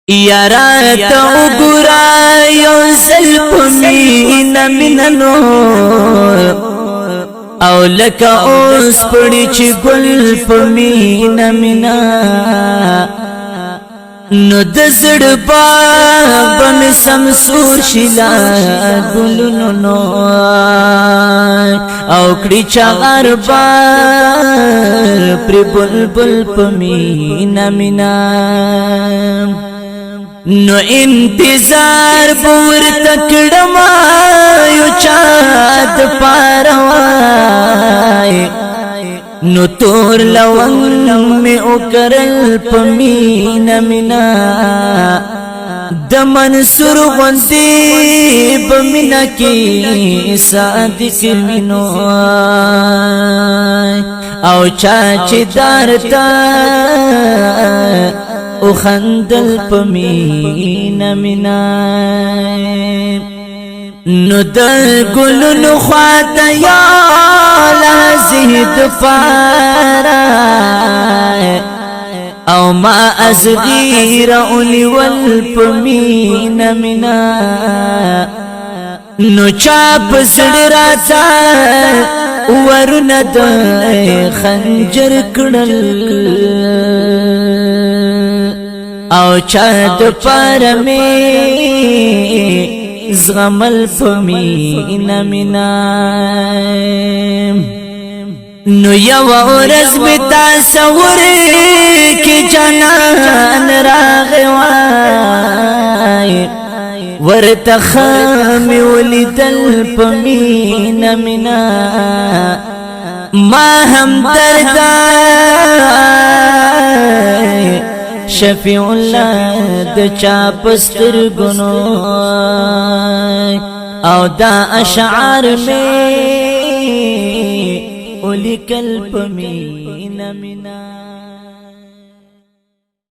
یارا تا وګورا یو زلف مینا میننو او لکه اوس پړی چې ګل په مینا مینا نو د زړه بن سمسور شلا ګلونو نو او کړي چغار بار پر بلبل په مینا مینا نو انتظار پور تکڑما یو چاد پاروای نو تور لونگ میں اکرل پمینا منا دمن سر غندی بمنا کی صادق منو او چاچی دارتا او خندل پمینا منا نو در گلونو خواتا یا لازید فارا او ما از غیر اولی والپمینا منا نو چاپ سڑراتا ورند خنجر کڑل او چاد پرمی زغمل پمینا منا نو یو ورځ می تصور کی جنان راغوای ورتخم ولدل پمینا منا ما هم دردای شفیع اللہ د چا پستر گنو او دا اشعار میں اولی کل پمینا منا